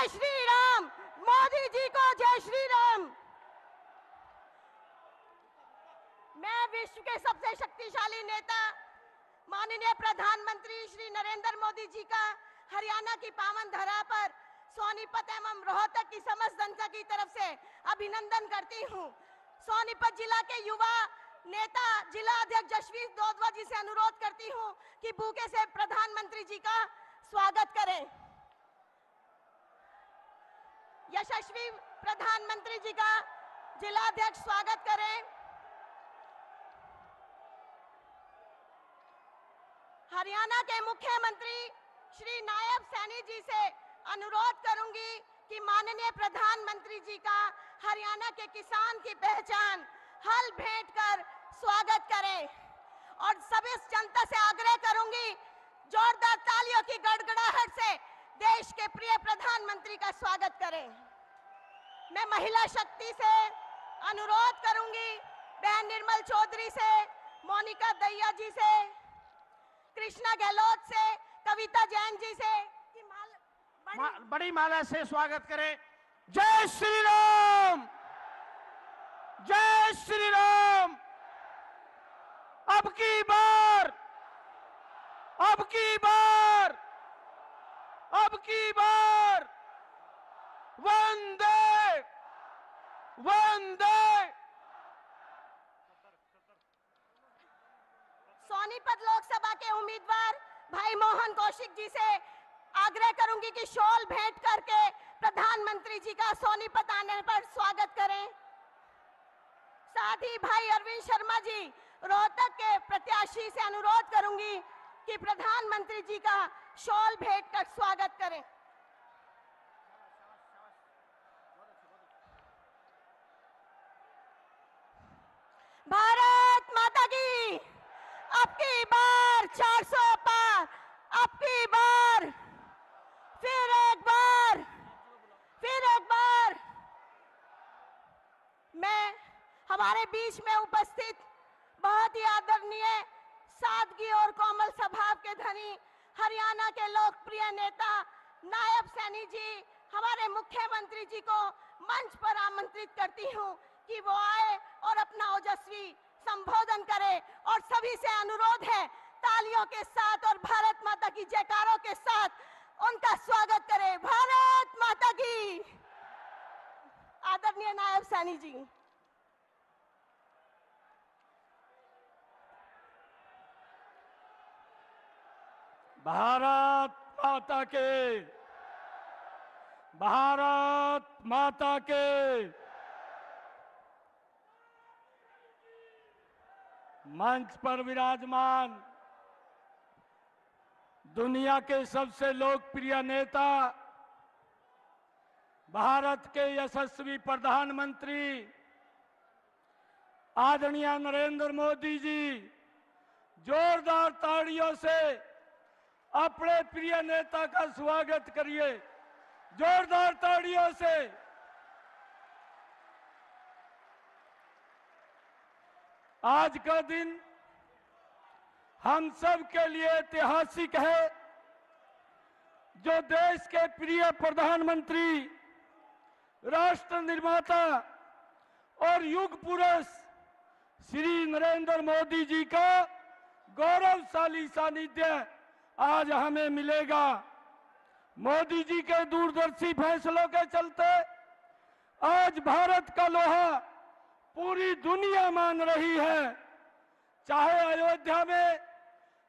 जय श्री राम। मोदी जी को जय श्री राम। मैं विश्व के सबसे शक्तिशाली नेता माननीय प्रधानमंत्री श्री नरेंद्र मोदी जी का हरियाणा की पावन धरा पर सोनीपत एवं रोहतक की समस्त जनता की तरफ से अभिनंदन करती हूं। सोनीपत जिला के युवा नेता जिला अध्यक्ष जसवीर दोदवा जी से अनुरोध करती हूं कि बुके से प्रधानमंत्री जी का स्वागत करें। यशस्वी प्रधानमंत्री जी का जिला अध्यक्ष स्वागत करें। हरियाणा के मुख्यमंत्री श्री नायब सैनी जी से अनुरोध करूंगी कि माननीय प्रधानमंत्री जी का हरियाणा के किसान की पहचान हल भेंट कर स्वागत करें और सभी जनता से आग्रह करूंगी जोरदार तालियों की गड़गड़ाहट से देश के प्रिय प्रधानमंत्री का स्वागत करें। मैं महिला शक्ति से अनुरोध करूंगी बहन निर्मल चौधरी से, मोनिका दहिया जी से, कृष्णा गहलोत से, कविता जैन जी से कि बड़ी माला से स्वागत करें। जय श्री राम, जय श्री राम। अब की बार, अब की बार, अब की बार वंदे वंदे। सोनीपत लोकसभा के उम्मीदवार भाई मोहन कौशिक जी से आग्रह करूंगी कि शॉल भेंट करके प्रधानमंत्री जी का सोनीपत आने पर स्वागत करें। साथ ही भाई अरविंद शर्मा जी रोहतक के प्रत्याशी से अनुरोध करूंगी कि प्रधानमंत्री जी का शॉल भेंट कर स्वागत करें। भारत माता की। अब की बार 400 पार, अब की बार फिर एक बार, फिर एक बार। मैं हमारे बीच में उपस्थित बहुत ही आदरणीय, सादगी और कोमल स्वभाव के धनी हरियाणा के लोकप्रिय नेता नायब सैनी जी, हमारे मुख्यमंत्री जी को मंच पर आमंत्रित करती हूं कि वो आए और अपना ओजस्वी संबोधन करे और सभी से अनुरोध है तालियों के साथ और भारत माता की जयकारों के साथ उनका स्वागत करें। भारत माता की। आदरणीय नायब सैनी जी। भारत माता के, भारत माता के। मंच पर विराजमान दुनिया के सबसे लोकप्रिय नेता, भारत के यशस्वी प्रधानमंत्री आदरणीय नरेंद्र मोदी जी, जोरदार तालियों से अपने प्रिय नेता का स्वागत करिए, जोरदार तालियों से। आज का दिन हम सब के लिए ऐतिहासिक है। जो देश के प्रिय प्रधानमंत्री, राष्ट्र निर्माता और युग पुरुष श्री नरेंद्र मोदी जी का गौरवशाली सानिध्य आज हमें मिलेगा। मोदी जी के दूरदर्शी फैसलों के चलते आज भारत का लोहा पूरी दुनिया मान रही है। चाहे अयोध्या में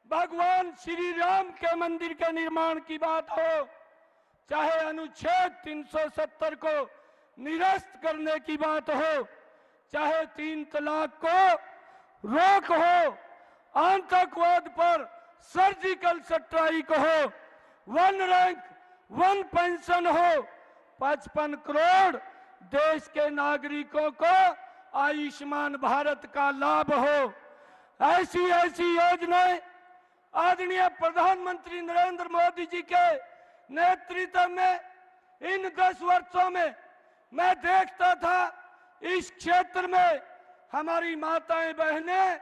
भगवान श्री राम के मंदिर के निर्माण की बात हो, चाहे अनुच्छेद 370 को निरस्त करने की बात हो, चाहे 3 तलाक को रोक हो, आतंकवाद पर सर्जिकल स्ट्राइक हो, 1 रैंक 1 पेंशन हो, 55 करोड़ देश के नागरिकों को आयुष्मान भारत का लाभ हो, ऐसी ऐसी योजनाएं आदरणीय प्रधानमंत्री नरेंद्र मोदी जी के नेतृत्व में इन 10 वर्षों में मैं देखता था। इस क्षेत्र में हमारी माताएं बहनें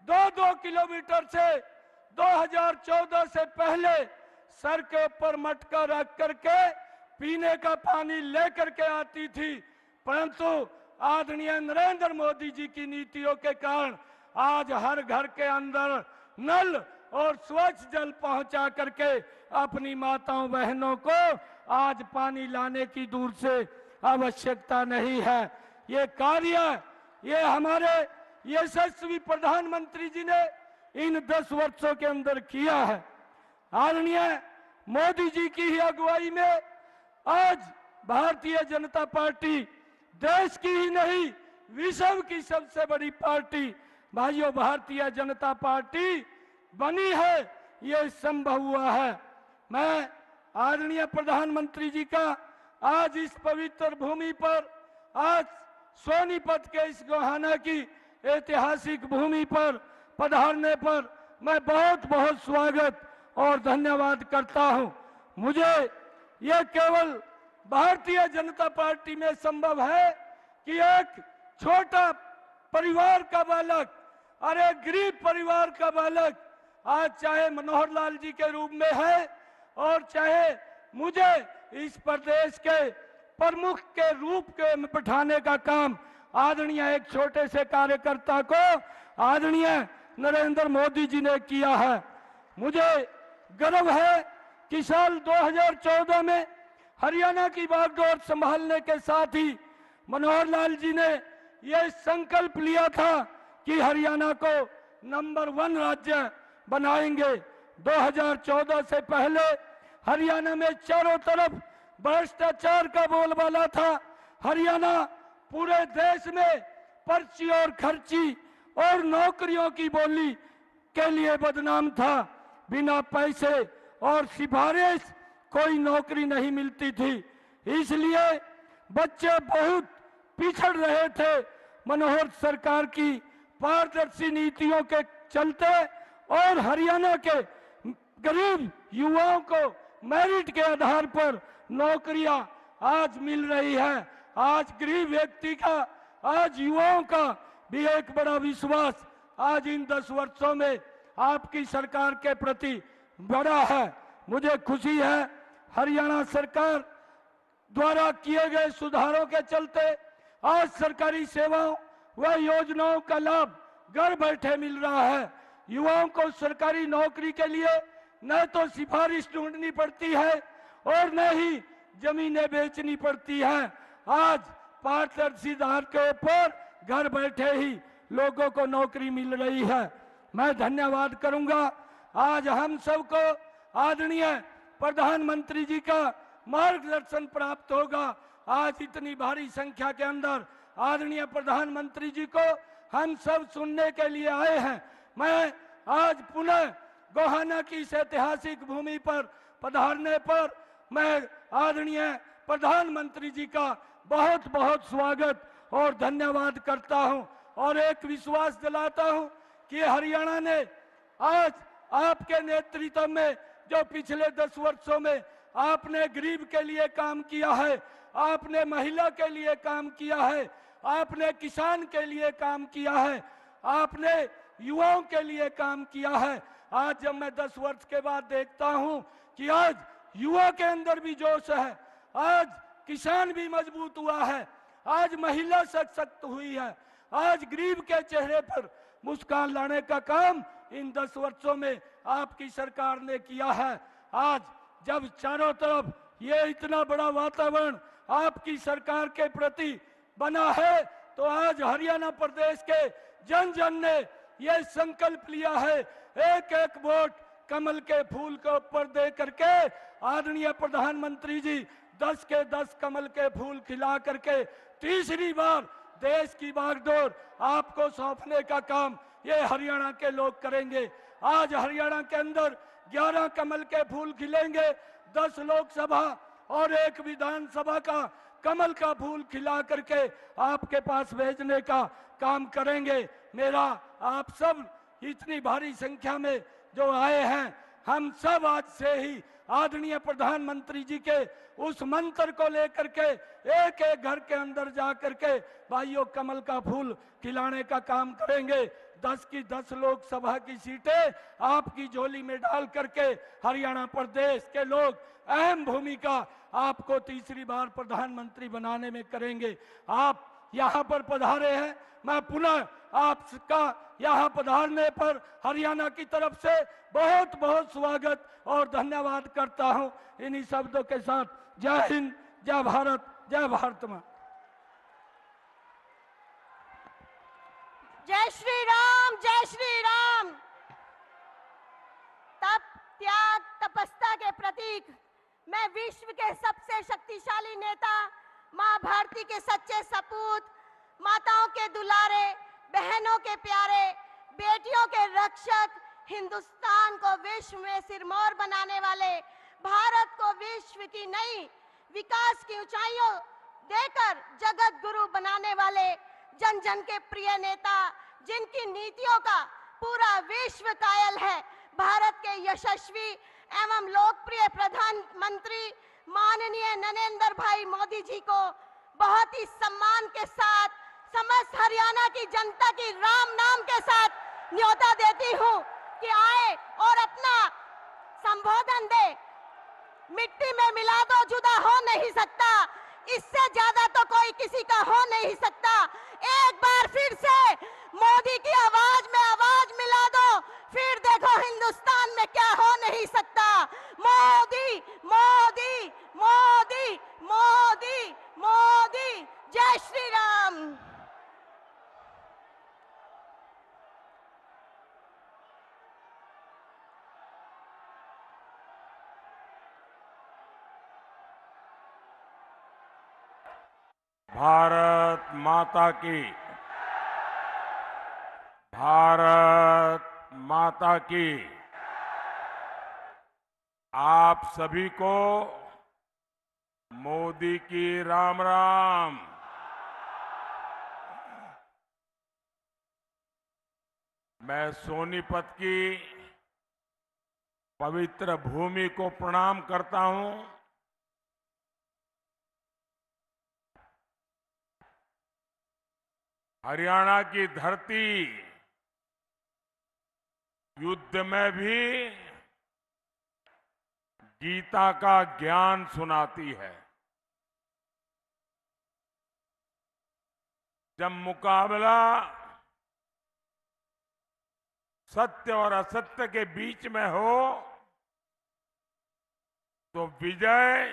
2-2 किलोमीटर से 2014 से पहले सर के ऊपर मटका रख करके पीने का पानी लेकर के आती थी, परंतु आदरणीय नरेंद्र मोदी जी की नीतियों के कारण आज हर घर के अंदर नल और स्वच्छ जल पहुंचा करके अपनी माताओं बहनों को आज पानी लाने की दूर से आवश्यकता नहीं है। ये कार्य ये हमारे यशस्वी प्रधानमंत्री जी ने इन 10 वर्षों के अंदर किया है। आदरणीय मोदी जी की ही अगुवाई में आज भारतीय जनता पार्टी देश की ही नहीं विश्व की सबसे बड़ी पार्टी भाइयों भारतीय जनता पार्टी बनी है। ये संभव हुआ है। मैं आदरणीय प्रधानमंत्री जी का आज इस पवित्र भूमि पर, आज सोनीपत के इस गोहाना की ऐतिहासिक भूमि पर पधारने पर मैं बहुत बहुत स्वागत और धन्यवाद करता हूं। मुझे यह केवल भारतीय जनता पार्टी में संभव है कि एक छोटा परिवार का बालक और एक गरीब परिवार का बालक आज चाहे मनोहर लाल जी के रूप में है और चाहे मुझे इस प्रदेश के प्रमुख के रूप के में बैठाने का काम आदरणीय एक छोटे से कार्यकर्ता को आदरणीय नरेंद्र मोदी जी ने किया है। मुझे गर्व है कि साल 2014 में हरियाणा की बागडोर संभालने के साथ ही मनोहर लाल जी ने यह संकल्प लिया था कि हरियाणा को नंबर 1 राज्य बनाएंगे। 2014 से पहले हरियाणा में चारों तरफ भ्रष्टाचार का बोलबाला था। हरियाणा पूरे देश में पर्ची और खर्ची और नौकरियों की बोली के लिए बदनाम था। बिना पैसे और सिफारिश कोई नौकरी नहीं मिलती थी, इसलिए बच्चे बहुत पिछड़ रहे थे। मनोहर सरकार की पारदर्शी नीतियों के चलते और हरियाणा के गरीब युवाओं को मेरिट के आधार पर नौकरियां आज मिल रही है। आज गरीब व्यक्ति का, आज युवाओं का भी एक बड़ा विश्वास आज इन 10 वर्षों में आपकी सरकार के प्रति बड़ा है। मुझे खुशी है हरियाणा सरकार द्वारा किए गए सुधारों के चलते आज सरकारी सेवाओं व योजनाओं का लाभ घर बैठे मिल रहा है। युवाओं को सरकारी नौकरी के लिए न तो सिफारिश ढूंढनी पड़ती है और न ही जमीनें बेचनी पड़ती हैं। आज पारदर्शी आधार के ऊपर घर बैठे ही लोगों को नौकरी मिल रही है। मैं धन्यवाद करूंगा। आज हम सबको आदरणीय प्रधानमंत्री जी का मार्गदर्शन प्राप्त होगा। आज इतनी भारी संख्या के अंदर आदरणीय प्रधानमंत्री जी को हम सब सुनने के लिए आए हैं। मैं आज पुनः गोहाना की इस ऐतिहासिक भूमि पर पधारने पर मैं आदरणीय प्रधानमंत्री जी का बहुत बहुत स्वागत और धन्यवाद करता हूं और एक विश्वास दिलाता हूं कि हरियाणा ने आज आपके नेतृत्व में जो पिछले 10 वर्षों में आपने गरीब के लिए काम किया है, आपने महिला के लिए काम किया है, आपने किसान के लिए काम किया है, आपने युवाओं के लिए काम किया है। आज जब मैं 10 वर्ष के बाद देखता हूं कि आज युवा के अंदर भी जोश है, आज किसान भी मजबूत हुआ है, आज महिला सशक्त हुई है, आज गरीब के चेहरे पर मुस्कान लाने का काम इन 10 वर्षों में आपकी सरकार ने किया है। आज जब चारों तरफ ये इतना बड़ा वातावरण आपकी सरकार के प्रति बना है तो आज हरियाणा प्रदेश के जन जन ने ये संकल्प लिया है, एक एक वोट कमल के फूल के ऊपर दे करके आदरणीय प्रधानमंत्री जी 10 के 10 कमल के फूल खिला करके तीसरी बार देश की बागडोर आपको सौंपने का काम ये हरियाणा के लोग करेंगे। आज हरियाणा के अंदर 11 कमल के फूल खिलेंगे, 10 लोकसभा और 1 विधानसभा का कमल का फूल खिला करके आपके पास भेजने का काम करेंगे। मेरा आप सब इतनी भारी संख्या में जो आए हैं, हम सब आज से ही आदरणीय प्रधानमंत्री जी के उस मंत्र को लेकर के एक एक घर के अंदर जा करके भाइयों कमल का फूल खिलाने का काम करेंगे। 10 की 10 लोकसभा की सीटें आपकी झोली में डाल करके हरियाणा प्रदेश के लोग अहम भूमिका आपको तीसरी बार प्रधानमंत्री बनाने में करेंगे। आप यहाँ पर पधारे हैं, मैं पुनः आपका यहाँ पधारने पर हरियाणा की तरफ से बहुत बहुत स्वागत और धन्यवाद करता हूँ। इन्हीं शब्दों के साथ जय हिंद, जय भारत, जय भारत माँ। जय श्री राम, जय श्री राम। तप, त्याग, तपस्या के प्रतीक मैं विश्व के सबसे शक्तिशाली नेता मां भारती के सच्चे सपूत, माताओं के दुलारे, बहनों के प्यारे, बेटियों के रक्षक, हिंदुस्तान को विश्व में सिरमौर बनाने वाले, भारत को विश्व की नई विकास की ऊंचाइयों देकर जगत गुरु बनाने वाले, जन जन के प्रिय नेता, जिनकी नीतियों का पूरा विश्व कायल है, भारत के यशस्वी एवं लोकप्रिय प्रधानमंत्री माननीय नरेंद्र भाई मोदी जी को बहुत ही सम्मान के साथ समस्त हरियाणा की जनता की राम नाम के साथ न्योता देती हूं कि आए और अपना संबोधन दे। मिट्टी में मिला दो, जुदा हो नहीं सकता, इससे ज्यादा तो कोई किसी का हो नहीं सकता। एक बार फिर से मोदी की आवाज में आवाज मिला दो, फिर देखो हिंदुस्तान में क्या हो नहीं सकता। मोदी मोदी मोदी मोदी मोदी, जय श्री राम। भारत माता की, भारत माता की। आप सभी को मोदी की राम राम। मैं सोनीपत की पवित्र भूमि को प्रणाम करता हूं। हरियाणा की धरती युद्ध में भी गीता का ज्ञान सुनाती है। जब मुकाबला सत्य और असत्य के बीच में हो तो विजय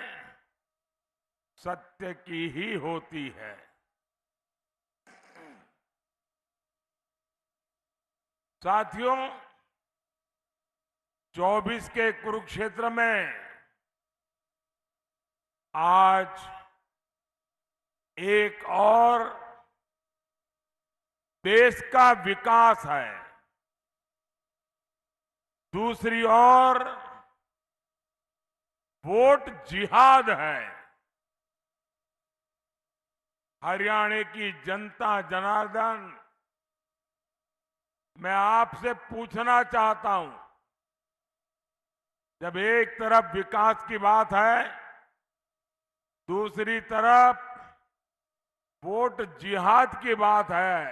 सत्य की ही होती है। साथियों, 24 के कुरुक्षेत्र में आज एक और देश का विकास है, दूसरी ओर वोट जिहाद है। हरियाणा की जनता जनार्दन, मैं आपसे पूछना चाहता हूं, जब एक तरफ विकास की बात है, दूसरी तरफ वोट जिहाद की बात है,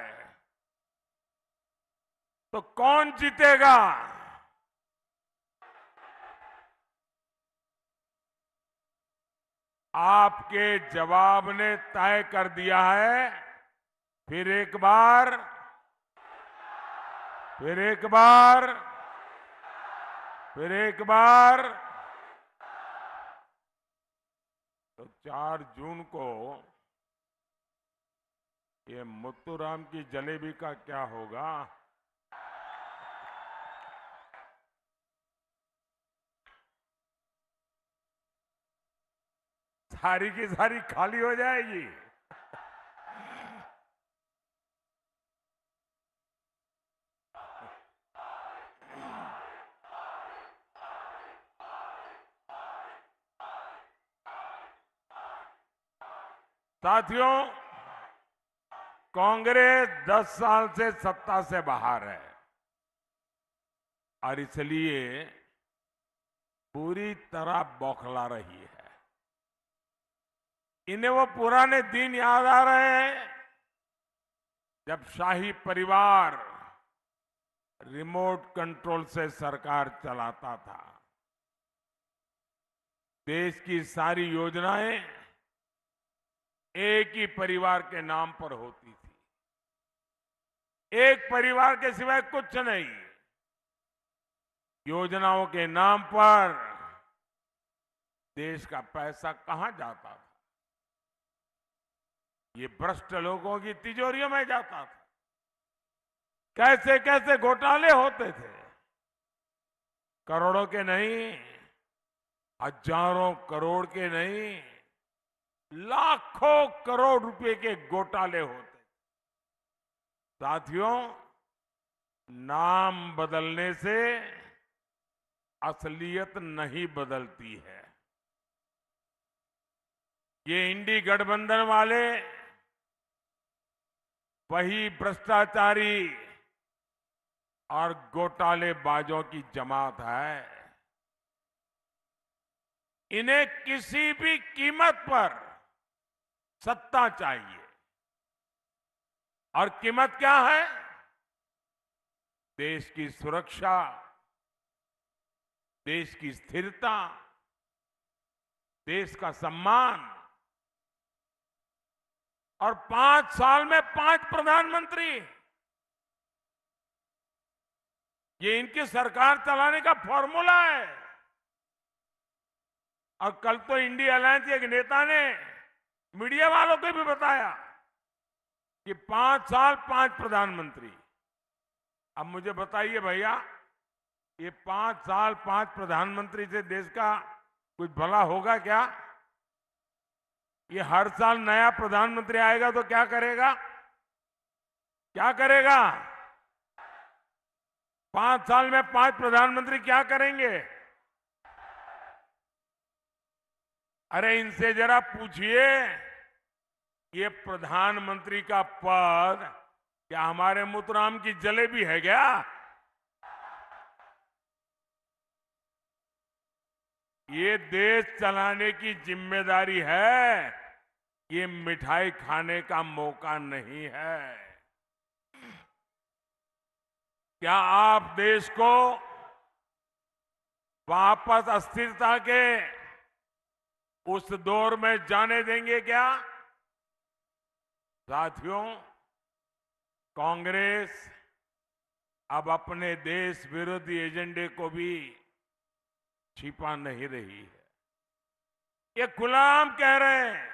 तो कौन जीतेगा? आपके जवाब ने तय कर दिया है। फिर एक बार, फिर एक बार, फिर एक बार। तो 4 जून को ये मुत्तूराम की जलेबी का क्या होगा? सारी की सारी खाली हो जाएगी। साथियों, कांग्रेस 10 साल से सत्ता से बाहर है और इसलिए पूरी तरह बौखला रही है। इन्हें वो पुराने दिन याद आ रहे हैं जब शाही परिवार रिमोट कंट्रोल से सरकार चलाता था। देश की सारी योजनाएं एक ही परिवार के नाम पर होती थी। एक परिवार के सिवाय कुछ नहीं। योजनाओं के नाम पर देश का पैसा कहां जाता था? ये भ्रष्ट लोगों की तिजोरियों में जाता था। कैसे कैसे घोटाले होते थे। करोड़ों के नहीं, हजारों करोड़ के नहीं, लाखों करोड़ रुपए के घोटाले होते। साथियों, नाम बदलने से असलियत नहीं बदलती है। ये इंडी गठबंधन वाले वही भ्रष्टाचारी और घोटालेबाजों की जमात है। इन्हें किसी भी कीमत पर सत्ता चाहिए। और कीमत क्या है? देश की सुरक्षा, देश की स्थिरता, देश का सम्मान। और 5 साल में 5 प्रधानमंत्री, ये इनकी सरकार चलाने का फॉर्मूला है। और कल तो इंडिया अलायंस के एक नेता ने मीडिया वालों को भी बताया कि 5 साल 5 प्रधानमंत्री। अब मुझे बताइए भैया, ये 5 साल 5 प्रधानमंत्री से देश का कुछ भला होगा क्या? ये हर साल नया प्रधानमंत्री आएगा तो क्या करेगा? क्या करेगा? 5 साल में 5 प्रधानमंत्री क्या करेंगे? अरे इनसे जरा पूछिए, ये प्रधानमंत्री का पद क्या हमारे मुतराम की जलेबी है क्या? ये देश चलाने की जिम्मेदारी है, ये मिठाई खाने का मौका नहीं है। क्या आप देश को वापस अस्थिरता के उस दौर में जाने देंगे क्या? साथियों, कांग्रेस अब अपने देश विरोधी एजेंडे को भी छिपा नहीं रही है। ये खुलेआम कह रहे हैं,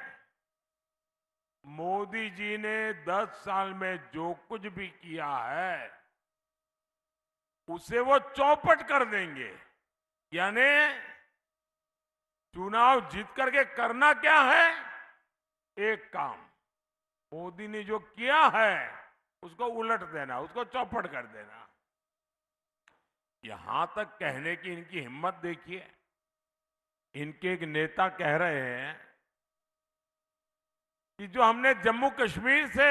मोदी जी ने 10 साल में जो कुछ भी किया है उसे वो चौपट कर देंगे। यानी चुनाव जीत करके करना क्या है? एक काम, मोदी ने जो किया है उसको उलट देना, उसको चौपट कर देना। यहां तक कहने की इनकी हिम्मत देखिए। इनके एक नेता कह रहे हैं कि जो हमने जम्मू कश्मीर से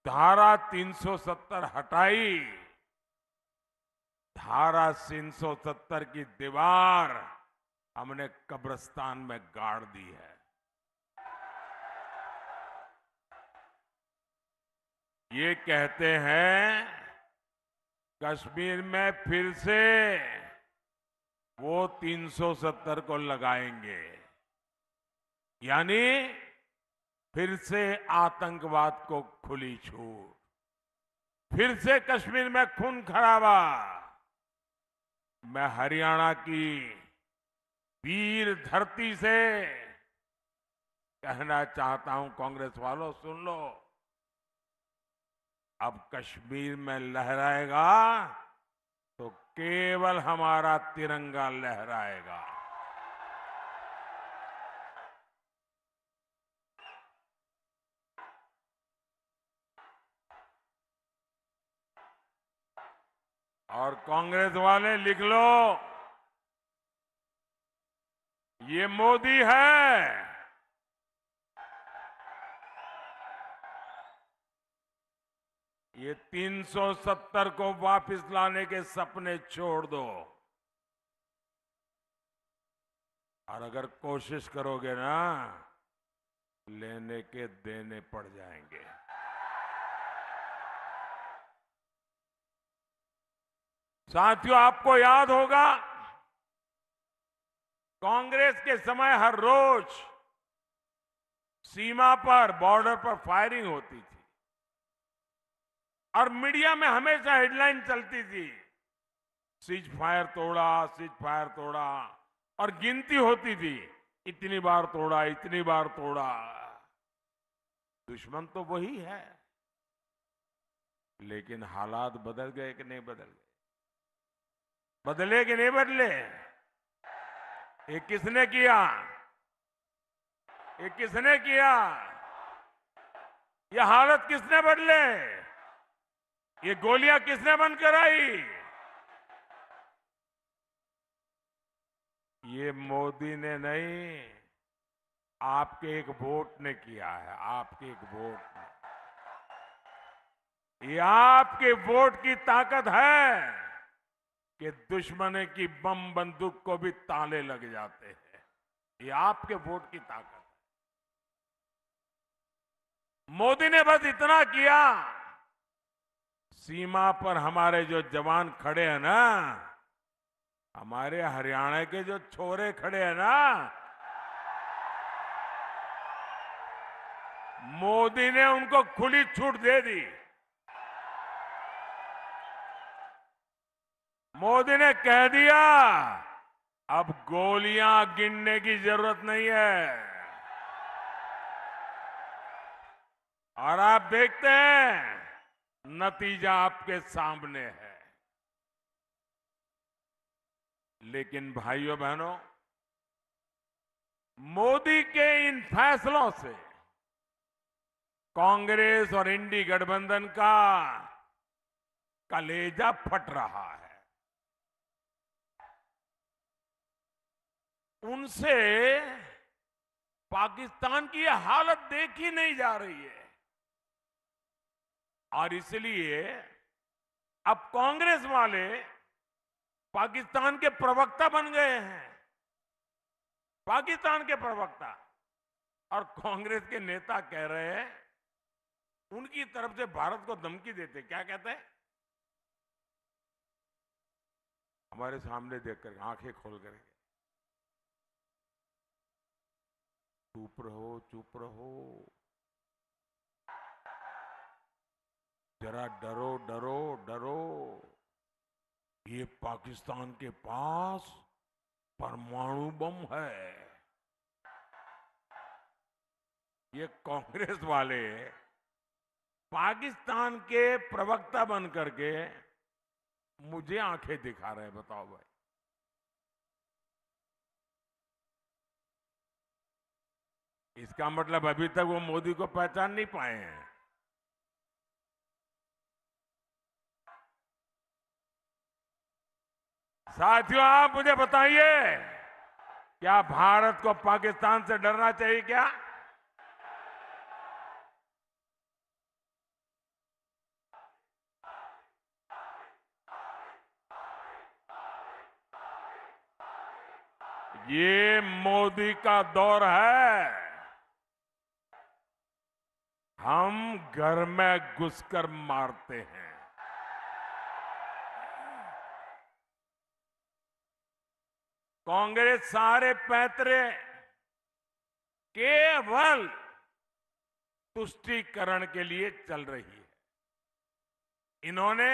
धारा 370 हटाई, धारा 370 की दीवार हमने कब्रिस्तान में गाड़ दी है। ये कहते हैं कश्मीर में फिर से वो 370 को लगाएंगे, यानी फिर से आतंकवाद को खुली छूट, फिर से कश्मीर में खून खराबा। मैं हरियाणा की वीर धरती से कहना चाहता हूं, कांग्रेस वालों सुन लो, अब कश्मीर में लहराएगा तो केवल हमारा तिरंगा लहराएगा। और कांग्रेस वाले लिख लो, ये मोदी है। ये 370 को वापस लाने के सपने छोड़ दो, और अगर कोशिश करोगे ना, लेने के देने पड़ जाएंगे। साथियों, आपको याद होगा कांग्रेस के समय हर रोज सीमा पर, बॉर्डर पर फायरिंग होती थी और मीडिया में हमेशा हेडलाइन चलती थी, सीज फायर तोड़ा, सीज फायर तोड़ा, और गिनती होती थी, इतनी बार तोड़ा, इतनी बार तोड़ा। दुश्मन तो वही है, लेकिन हालात बदल गए कि नहीं बदल गए? बदले कि नहीं बदले? ये किसने किया? ये किसने किया? ये हालत किसने बदले? ये गोलियां किसने बंद कराई? ये मोदी ने नहीं, आपके एक वोट ने किया है। आपके एक वोट ने। ये आपके वोट की ताकत है कि दुश्मन की बम बंदूक को भी ताले लग जाते हैं। ये आपके वोट की ताकत है। मोदी ने बस इतना किया, सीमा पर हमारे जो जवान खड़े हैं ना, हमारे हरियाणा के जो छोरे खड़े हैं ना, मोदी ने उनको खुली छूट दे दी। मोदी ने कह दिया, अब गोलियां गिनने की जरूरत नहीं है। और आप देखते हैं, नतीजा आपके सामने है। लेकिन भाइयों बहनों, मोदी के इन फैसलों से कांग्रेस और इंडी गठबंधन का कलेजा फट रहा है। उनसे पाकिस्तान की यह हालत देखी नहीं जा रही है और इसलिए अब कांग्रेस वाले पाकिस्तान के प्रवक्ता बन गए हैं। पाकिस्तान के प्रवक्ता। और कांग्रेस के नेता कह रहे हैं, उनकी तरफ से भारत को धमकी देते। क्या कहते हैं? हमारे सामने देखकर आंखें खोल कर, चुप रहो, चुप रहो, जरा डरो, डरो, डरो। ये पाकिस्तान के पास परमाणु बम है। ये कांग्रेस वाले पाकिस्तान के प्रवक्ता बन करके मुझे आंखें दिखा रहे हैं। बताओ भाई, इसका मतलब अभी तक वो मोदी को पहचान नहीं पाए हैं। साथियों, आप मुझे बताइए, क्या भारत को पाकिस्तान से डरना चाहिए क्या? ये मोदी का दौर है। हम घर में घुसकर मारते हैं। कांग्रेस सारे पैतरे केवल तुष्टीकरण के लिए चल रही है। इन्होंने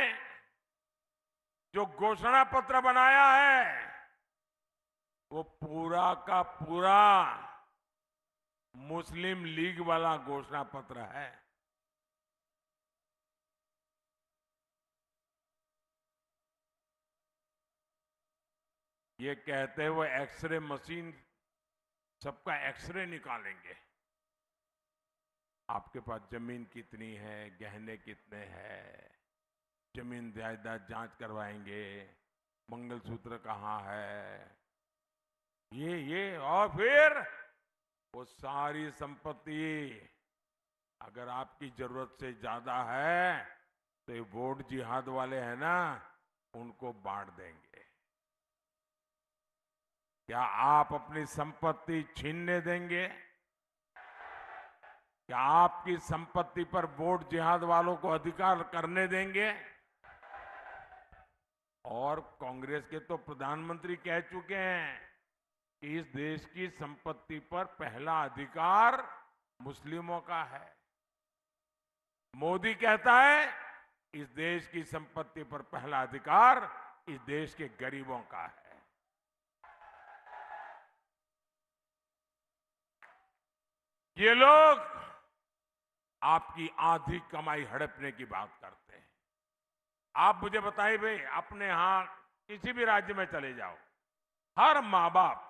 जो घोषणा पत्र बनाया है, वो पूरा का पूरा मुस्लिम लीग वाला घोषणा पत्र है। ये कहते हैं वो एक्सरे मशीन, सबका एक्सरे निकालेंगे। आपके पास जमीन कितनी है, गहने कितने हैं, जमीन जायदाद जांच करवाएंगे, मंगलसूत्र कहाँ है, ये और फिर वो सारी संपत्ति अगर आपकी जरूरत से ज्यादा है तो ये वोट जिहाद वाले हैं ना, उनको बांट देंगे। क्या आप अपनी संपत्ति छीनने देंगे? क्या आपकी संपत्ति पर वोट जिहाद वालों को अधिकार करने देंगे? और कांग्रेस के तो प्रधानमंत्री कह चुके हैं कि इस देश की संपत्ति पर पहला अधिकार मुस्लिमों का है। मोदी कहता है इस देश की संपत्ति पर पहला अधिकार इस देश के गरीबों का है। ये लोग आपकी आधी कमाई हड़पने की बात करते हैं। आप मुझे बताइए भाई, अपने यहां किसी भी राज्य में चले जाओ, हर मां बाप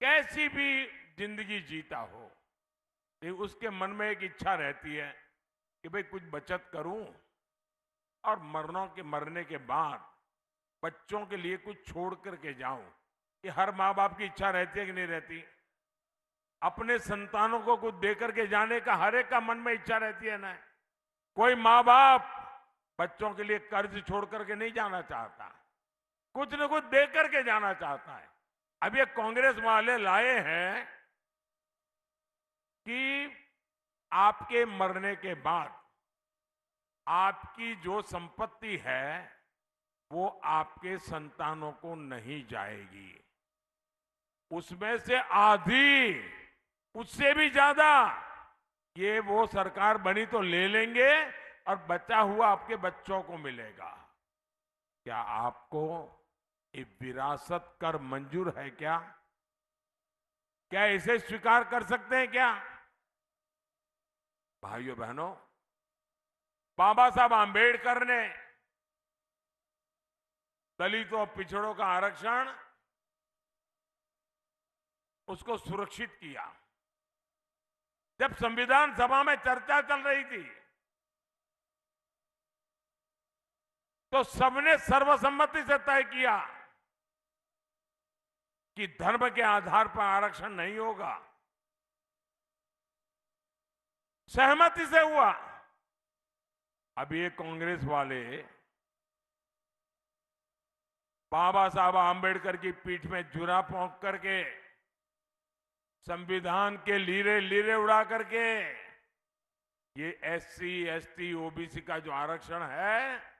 कैसी भी जिंदगी जीता हो, लेकिन उसके मन में एक इच्छा रहती है कि भाई कुछ बचत करूं और मरने के बाद बच्चों के लिए कुछ छोड़ करके जाऊं। ये हर मां बाप की इच्छा रहती है कि नहीं रहती? अपने संतानों को कुछ दे करके जाने का हर एक का मन में इच्छा रहती है ना। कोई माँ बाप बच्चों के लिए कर्ज छोड़ करके नहीं जाना चाहता, कुछ न कुछ दे करके जाना चाहता है। अब ये कांग्रेस वाले लाए हैं कि आपके मरने के बाद आपकी जो संपत्ति है वो आपके संतानों को नहीं जाएगी, उसमें से आधी, उससे भी ज्यादा ये वो सरकार बनी तो ले लेंगे और बचा हुआ आपके बच्चों को मिलेगा। क्या आपको ये विरासत कर मंजूर है क्या? क्या इसे स्वीकार कर सकते हैं क्या? भाइयों बहनों, बाबा साहब आंबेडकर ने दलितों और पिछड़ों का आरक्षण उसको सुरक्षित किया। जब संविधान सभा में चर्चा चल रही थी तो सबने सर्वसम्मति से तय किया कि धर्म के आधार पर आरक्षण नहीं होगा। सहमति से हुआ। अब ये कांग्रेस वाले बाबा साहब आंबेडकर की पीठ में जुरा पोंक करके, संविधान के लीरे लीरे उड़ा करके ये एससी, एसटी, ओबीसी का जो आरक्षण है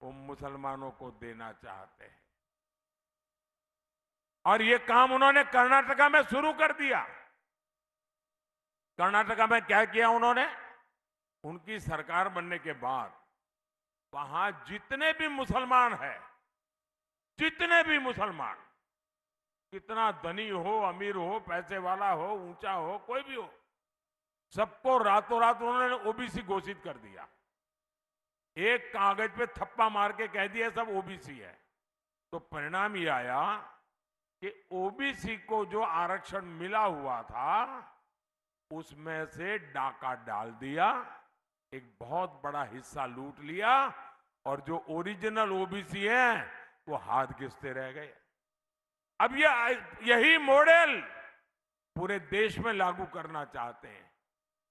वो मुसलमानों को देना चाहते हैं। और ये काम उन्होंने कर्नाटका में शुरू कर दिया। कर्नाटका में क्या किया उन्होंने? उनकी सरकार बनने के बाद वहां जितने भी मुसलमान हैं, जितने भी मुसलमान, कितना धनी हो, अमीर हो, पैसे वाला हो, ऊंचा हो, कोई भी हो, सबको रातों रात उन्होंने ओबीसी घोषित कर दिया। एक कागज पे थप्पा मार के कह दिया सब ओबीसी है। तो परिणाम ये आया कि ओबीसी को जो आरक्षण मिला हुआ था उसमें से डाका डाल दिया, एक बहुत बड़ा हिस्सा लूट लिया और जो ओरिजिनल ओबीसी है वो हाथ घिसते रह गए। अब यही मॉडल पूरे देश में लागू करना चाहते हैं।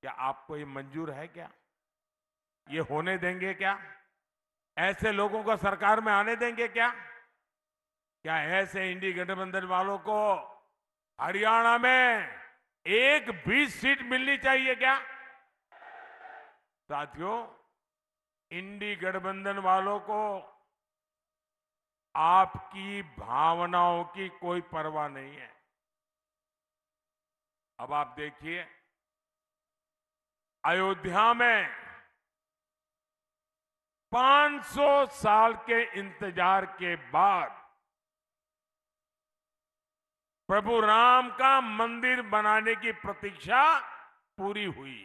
क्या आपको ये मंजूर है? क्या ये होने देंगे? क्या ऐसे लोगों को सरकार में आने देंगे? क्या ऐसे इंडी गठबंधन वालों को हरियाणा में एक भी सीट मिलनी चाहिए क्या? साथियों, इंडी गठबंधन वालों को आपकी भावनाओं की कोई परवाह नहीं है। अब आप देखिए, अयोध्या में 500 साल के इंतजार के बाद प्रभु राम का मंदिर बनाने की प्रतीक्षा पूरी हुई।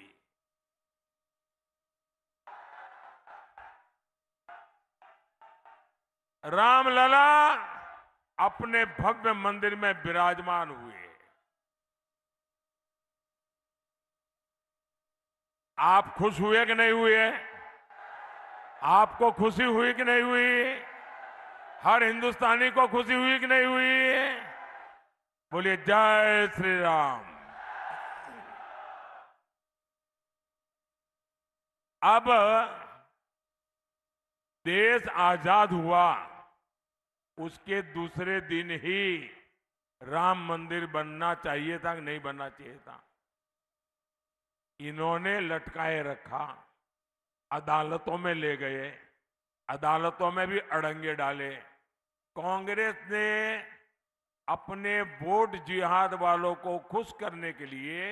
रामलला अपने भव्य मंदिर में विराजमान हुए। आप खुश हुए कि नहीं हुए? आपको खुशी हुई कि नहीं हुई? हर हिंदुस्तानी को खुशी हुई कि नहीं हुई? बोलिए जय श्री राम। अब देश आजाद हुआ, उसके दूसरे दिन ही राम मंदिर बनना चाहिए था कि नहीं बनना चाहिए था? इन्होंने लटकाए रखा, अदालतों में ले गए, अदालतों में भी अड़ंगे डाले। कांग्रेस ने अपने वोट जिहाद वालों को खुश करने के लिए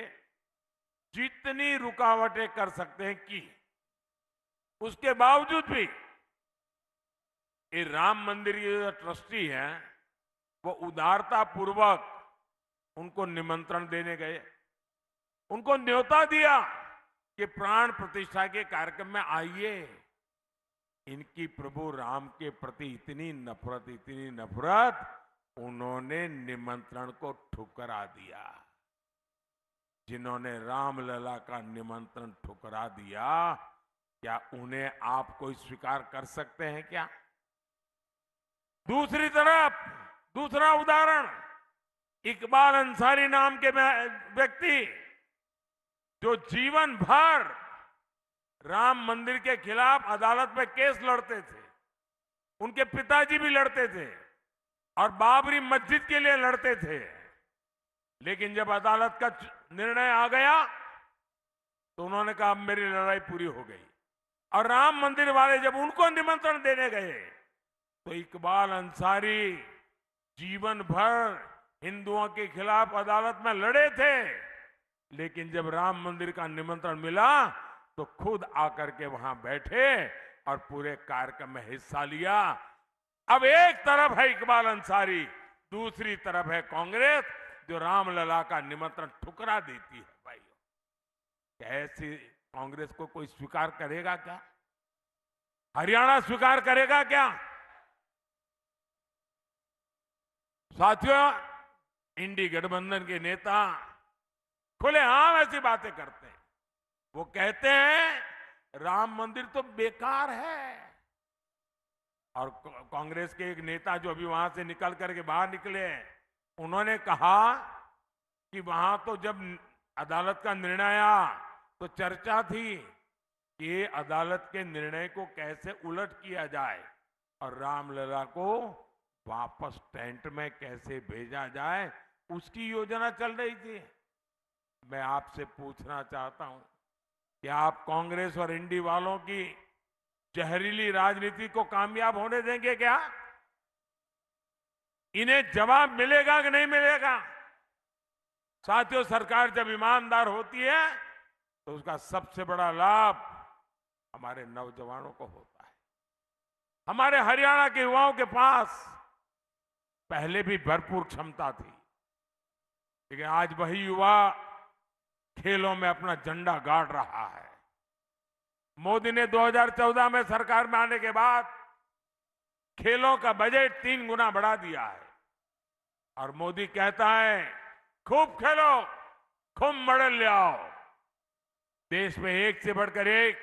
जितनी रुकावटें कर सकते हैं की। उसके बावजूद भी ये राम मंदिर के जो ट्रस्टी हैं वो उदारता पूर्वक उनको निमंत्रण देने गए, उनको न्योता दिया कि प्राण प्रतिष्ठा के कार्यक्रम में आइए। इनकी प्रभु राम के प्रति इतनी नफरत, उन्होंने निमंत्रण को ठुकरा दिया। जिन्होंने रामलला का निमंत्रण ठुकरा दिया, क्या उन्हें आप कोई स्वीकार कर सकते हैं क्या? दूसरी तरफ दूसरा उदाहरण, इकबाल अंसारी नाम के व्यक्ति जो जीवन भर राम मंदिर के खिलाफ अदालत में केस लड़ते थे, उनके पिताजी भी लड़ते थे और बाबरी मस्जिद के लिए लड़ते थे, लेकिन जब अदालत का निर्णय आ गया तो उन्होंने कहा अब मेरी लड़ाई पूरी हो गई। और राम मंदिर वाले जब उनको निमंत्रण देने गए तो इकबाल अंसारी जीवन भर हिंदुओं के खिलाफ अदालत में लड़े थे, लेकिन जब राम मंदिर का निमंत्रण मिला तो खुद आकर के वहां बैठे और पूरे कार्यक्रम में हिस्सा लिया। अब एक तरफ है इकबाल अंसारी, दूसरी तरफ है कांग्रेस जो रामलला का निमंत्रण ठुकरा देती है। भाइयों, क्या ऐसी कांग्रेस को कोई स्वीकार करेगा क्या? हरियाणा स्वीकार करेगा क्या? साथियों, इंडी गठबंधन के नेता खुलेआम ऐसी बातें करते हैं। वो कहते हैं राम मंदिर तो बेकार है, और कांग्रेस के एक नेता जो अभी वहां से निकल करके बाहर निकले, उन्होंने कहा कि वहां तो जब अदालत का निर्णय आया तो चर्चा थी कि ये अदालत के निर्णय को कैसे उलट किया जाए और रामलला को वापस टेंट में कैसे भेजा जाए, उसकी योजना चल रही थी। मैं आपसे पूछना चाहता हूं कि आप कांग्रेस और इंडी वालों की जहरीली राजनीति को कामयाब होने देंगे क्या? इन्हें जवाब मिलेगा कि नहीं मिलेगा? साथियों, सरकार जब ईमानदार होती है तो उसका सबसे बड़ा लाभ हमारे नौजवानों को होता है। हमारे हरियाणा के युवाओं के पास पहले भी भरपूर क्षमता थी, लेकिन आज वही युवा खेलों में अपना झंडा गाड़ रहा है। मोदी ने 2014 में सरकार में आने के बाद खेलों का बजट 3 गुना बढ़ा दिया है, और मोदी कहता है खूब खेलो, खूब मेडल ले आओ। देश में एक से बढ़कर एक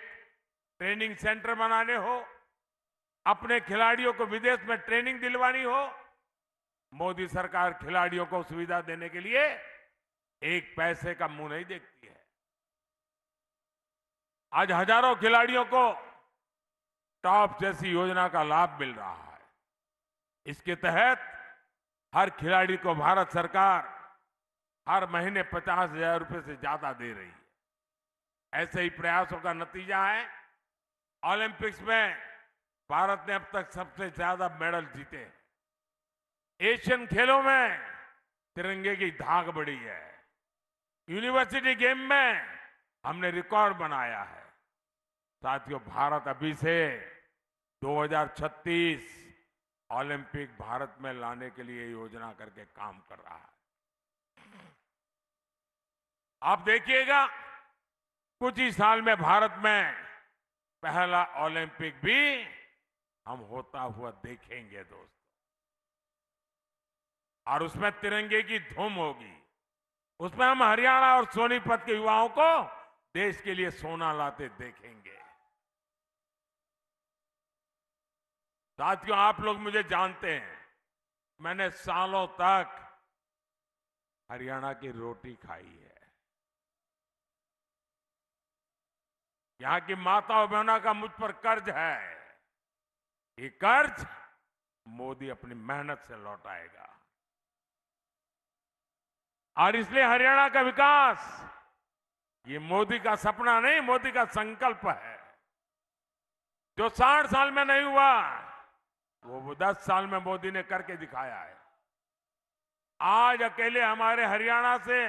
ट्रेनिंग सेंटर बनाने हो, अपने खिलाड़ियों को विदेश में ट्रेनिंग दिलवानी हो, मोदी सरकार खिलाड़ियों को सुविधा देने के लिए एक पैसे का मुंह नहीं देखती है। आज हजारों खिलाड़ियों को टॉप जैसी योजना का लाभ मिल रहा है। इसके तहत हर खिलाड़ी को भारत सरकार हर महीने 50,000 रुपए से ज्यादा दे रही है। ऐसे ही प्रयासों का नतीजा है ओलंपिक्स में भारत ने अब तक सबसे ज्यादा मेडल जीते हैं। एशियन खेलों में तिरंगे की धाक बढ़ी है। यूनिवर्सिटी गेम में हमने रिकॉर्ड बनाया है। साथियों, भारत अभी से 2036 ओलंपिक भारत में लाने के लिए योजना करके काम कर रहा है। आप देखिएगा कुछ ही साल में भारत में पहला ओलंपिक भी हम होता हुआ देखेंगे दोस्तों, और उसमें तिरंगे की धूम होगी। उसमें हम हरियाणा और सोनीपत के युवाओं को देश के लिए सोना लाते देखेंगे। साथियों, आप लोग मुझे जानते हैं, मैंने सालों तक हरियाणा की रोटी खाई है। यहां की माता और बहनों का मुझ पर कर्ज है। ये कर्ज मोदी अपनी मेहनत से लौटाएगा, और इसलिए हरियाणा का विकास ये मोदी का सपना नहीं, मोदी का संकल्प है। जो 60 साल में नहीं हुआ वो 10 साल में मोदी ने करके दिखाया है। आज अकेले हमारे हरियाणा से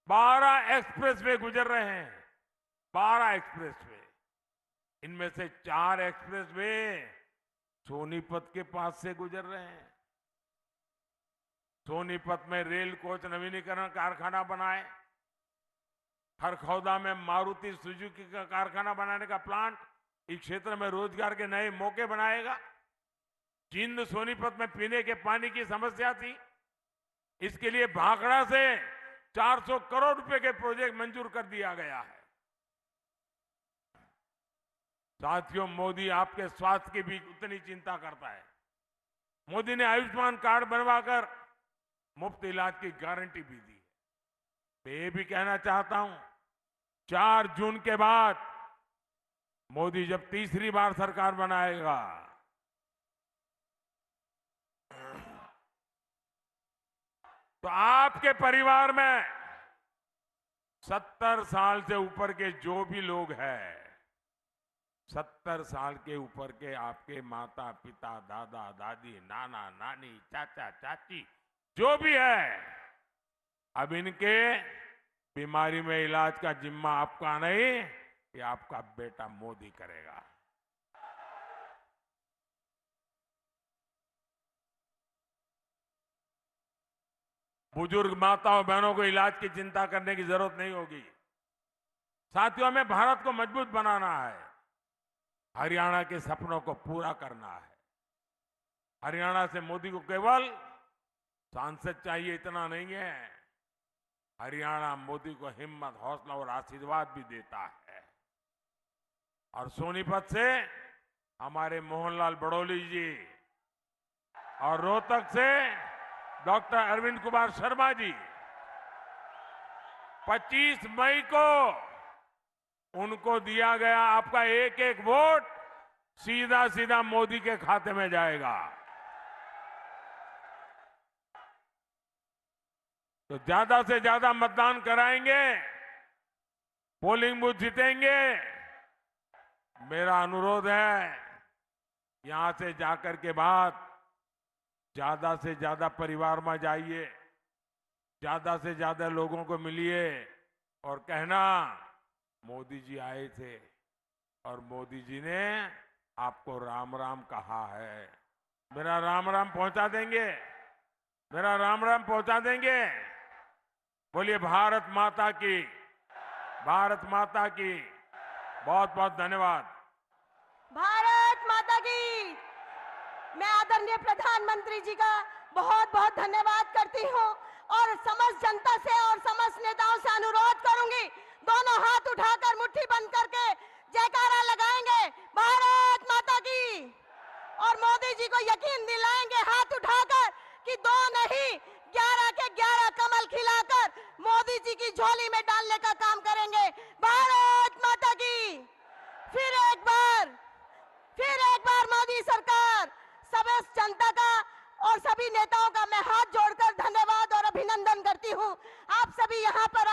12 एक्सप्रेसवे गुजर रहे हैं, 12 एक्सप्रेसवे। इनमें से 4 एक्सप्रेसवे सोनीपत के पास से गुजर रहे हैं। सोनीपत में रेल कोच नवीनीकरण कारखाना बनाए, खरखौदा में मारुति सुजुकी का कारखाना बनाने का प्लांट इस क्षेत्र में रोजगार के नए मौके बनाएगा। जिंद सोनीपत में पीने के पानी की समस्या थी, इसके लिए भाखड़ा से 400 करोड़ रुपए के प्रोजेक्ट मंजूर कर दिया गया है। साथियों, मोदी आपके स्वास्थ्य की भी उतनी चिंता करता है। मोदी ने आयुष्मान कार्ड बनवाकर मुफ्त इलाज की गारंटी भी दी है। मैं ये भी कहना चाहता हूं, 4 जून के बाद मोदी जब तीसरी बार सरकार बनाएगा, तो आपके परिवार में 70 साल से ऊपर के जो भी लोग हैं, 70 साल के ऊपर के आपके माता पिता, दादा दादी, नाना नानी, चाचा चाची जो भी है, अब इनके बीमारी में इलाज का जिम्मा आपका नहीं, ये आपका बेटा मोदी करेगा। बुजुर्ग माताओं बहनों को इलाज की चिंता करने की जरूरत नहीं होगी। साथियों, हमें भारत को मजबूत बनाना है, हरियाणा के सपनों को पूरा करना है। हरियाणा से मोदी को केवल सांसद चाहिए इतना नहीं है, हरियाणा मोदी को हिम्मत, हौसला और आशीर्वाद भी देता है। और सोनीपत से हमारे मोहनलाल बड़ौली जी और रोहतक से डॉक्टर अरविंद कुमार शर्मा जी, 25 मई को उनको दिया गया आपका एक एक वोट सीधा सीधा मोदी के खाते में जाएगा। तो ज्यादा से ज्यादा मतदान कराएंगे, पोलिंग बूथ जीतेंगे। मेरा अनुरोध है, यहां से जाकर के बाद ज्यादा से ज्यादा परिवार में जाइए, ज्यादा से ज्यादा लोगों को मिलिए और कहना मोदी जी आए थे और मोदी जी ने आपको राम राम कहा है। मेरा राम राम पहुंचा देंगे, मेरा राम राम पहुंचा देंगे। बोलिए भारत माता की, भारत माता की। बहुत बहुत धन्यवाद। भारत माता की। मैं आदरणीय प्रधानमंत्री जी का बहुत बहुत धन्यवाद करती हूं और समस्त जनता से और समस्त नेताओं से अनुरोध करूंगी, दोनों हाथ उठाकर मुट्ठी बंद करके जयकारा लगाएंगे, भारत माता की। और मोदी जी को यकीन दिलाएंगे हाथ उठाकर कि 2 नहीं 11 के 11 कमल खिलाकर मोदी जी की झोली में डालने का काम करेंगे। भारत माता की। फिर एक बार मोदी सरकार, समस्त जनता का और सभी नेताओं का मैं हाथ जोड़कर धन्यवाद और अभिनंदन करती हूं। आप सभी यहां पर